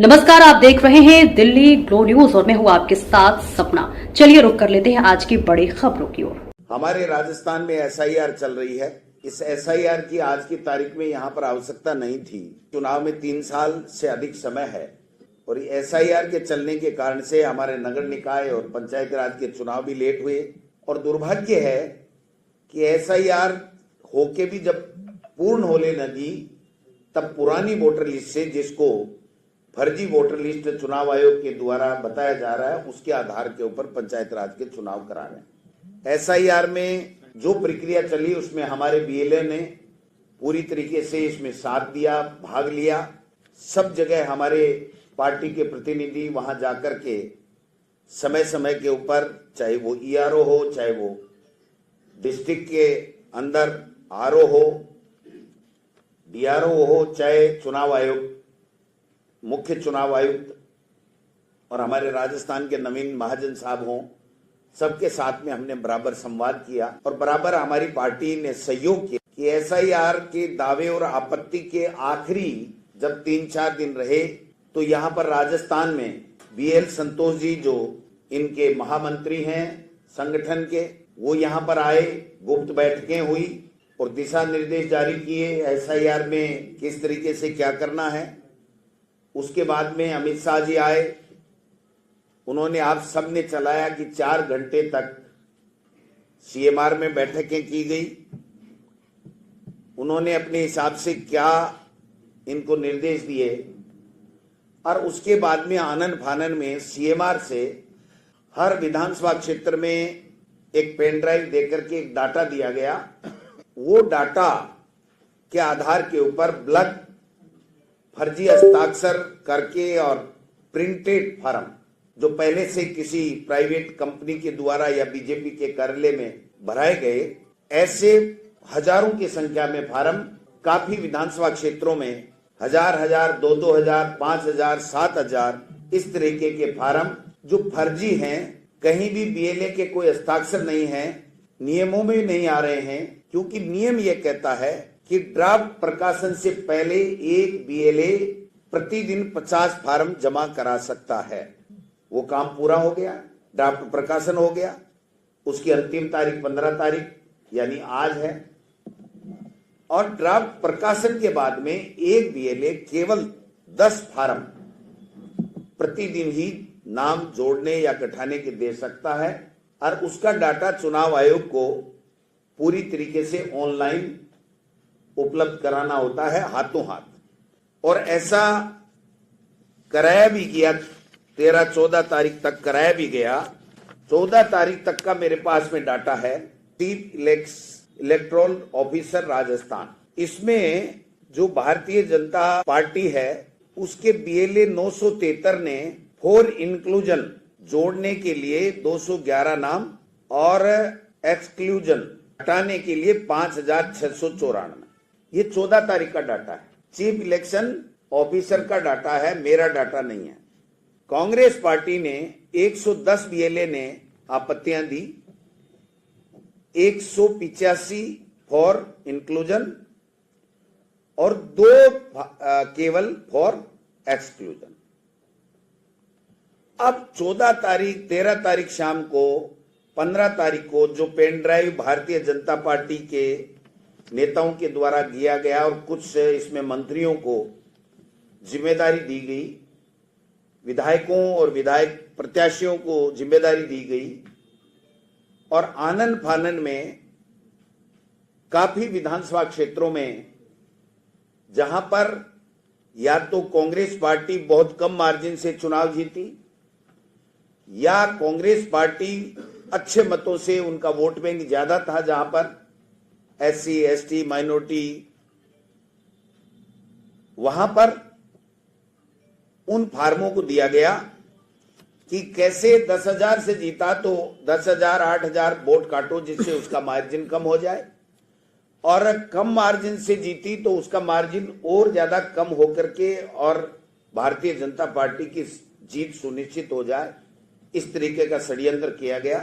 नमस्कार, आप देख रहे हैं दिल्ली ग्लो न्यूज और मैं हूं आपके साथ सपना। चलिए रुक कर लेते हैं आज की बड़ी खबरों की ओर। हमारे राजस्थान में एसआईआर चल रही है। इस एसआईआर की आज की तारीख में यहाँ पर आवश्यकता नहीं थी। चुनाव में 3 साल से अधिक समय है और एसआईआर के चलने के कारण से हमारे नगर निकाय और पंचायत राज के चुनाव भी लेट हुए। और दुर्भाग्य है कि एसआईआर होके भी जब पूर्ण होने लगी तब पुरानी वोटर लिस्ट से, जिसको फर्जी वोटर लिस्ट चुनाव आयोग के द्वारा बताया जा रहा है, उसके आधार के ऊपर पंचायत राज के चुनाव करा रहे हैं। एसआईआर में जो प्रक्रिया चली उसमें हमारे बीएलए ने पूरी तरीके से इसमें साथ दिया, भाग लिया। सब जगह हमारे पार्टी के प्रतिनिधि वहां जाकर के समय समय के ऊपर, चाहे वो ईआरओ हो, चाहे वो डिस्ट्रिक्ट के अंदर आरओ हो, डीआरओ हो, चाहे चुनाव आयोग, मुख्य चुनाव आयुक्त और हमारे राजस्थान के नवीन महाजन साहब हों, सबके साथ में हमने बराबर संवाद किया और बराबर हमारी पार्टी ने सहयोग किया कि एसआईआर के दावे और आपत्ति के आखिरी जब 3-4 दिन रहे तो यहाँ पर राजस्थान में बीएल संतोष जी, जो इनके महामंत्री हैं संगठन के, वो यहाँ पर आए। गुप्त बैठकें हुई और दिशा निर्देश जारी किए एसआईआर में किस तरीके से क्या करना है। उसके बाद में अमित शाह जी आए, उन्होंने आप सबने चलाया कि 4 घंटे तक सीएमआर में बैठकें की गई। उन्होंने अपने हिसाब से क्या इनको निर्देश दिए और उसके बाद में आनन फानन में सीएमआर से हर विधानसभा क्षेत्र में एक पेन ड्राइव देकर के एक डाटा दिया गया। वो डाटा के आधार के ऊपर ब्लैक फर्जी हस्ताक्षर करके और प्रिंटेड फॉर्म, जो पहले से किसी प्राइवेट कंपनी के द्वारा या बीजेपी के कार्यालय में भराए गए, ऐसे हजारों की संख्या में फॉर्म काफी विधानसभा क्षेत्रों में 1000, 2,000, 5,000, 7,000 इस तरीके के फॉर्म जो फर्जी हैं, कहीं भी बीएलए के कोई हस्ताक्षर नहीं है, नियमों में नहीं आ रहे हैं। क्योंकि नियम यह कहता है कि ड्राफ्ट प्रकाशन से पहले एक बीएलए प्रतिदिन 50 फॉर्म जमा करा सकता है। वो काम पूरा हो गया, ड्राफ्ट प्रकाशन हो गया, उसकी अंतिम तारीख 15 तारीख यानी आज है। और ड्राफ्ट प्रकाशन के बाद में एक बीएलए केवल 10 फॉर्म प्रतिदिन ही नाम जोड़ने या घटाने के दे सकता है और उसका डाटा चुनाव आयोग को पूरी तरीके से ऑनलाइन उपलब्ध कराना होता है, हाथों हाथ। और ऐसा कराया भी गया, 13-14 तारीख तक कराया भी गया। 14 तारीख तक का मेरे पास में डाटा है। चीफ इलेक्टोरल ऑफिसर राजस्थान, इसमें जो भारतीय जनता पार्टी है उसके बीएलए 973 ने फॉर इंक्लूजन जोड़ने के लिए 211 नाम और एक्सक्लूजन हटाने के लिए 5,694। ये 14 तारीख का डाटा है। चीफ इलेक्शन ऑफिसर का डाटा है, मेरा डाटा नहीं है। कांग्रेस पार्टी ने 110 बीएलए ने आपत्तियां दी, 185 फॉर इंक्लूजन और 2 केवल फॉर एक्सक्लूजन। अब 14 तारीख, 13 तारीख शाम को, 15 तारीख को जो pen drive Bharatiya Janata party के नेताओं के द्वारा दिया गया और कुछ इसमें मंत्रियों को जिम्मेदारी दी गई, विधायकों और विधायक प्रत्याशियों को जिम्मेदारी दी गई और आनन फानन में काफी विधानसभा क्षेत्रों में जहां पर या तो कांग्रेस पार्टी बहुत कम मार्जिन से चुनाव जीती या कांग्रेस पार्टी अच्छे मतों से, उनका वोट बैंक ज्यादा था, जहां पर एससी, एसटी, माइनॉरिटी, वहां पर उन फार्मों को दिया गया कि कैसे 10,000 से जीता तो 10,000, 8,000 वोट काटो जिससे उसका मार्जिन कम हो जाए, और कम मार्जिन से जीती तो उसका मार्जिन और ज्यादा कम होकर के और भारतीय जनता पार्टी की जीत सुनिश्चित हो जाए। इस तरीके का षड्यंत्र किया गया।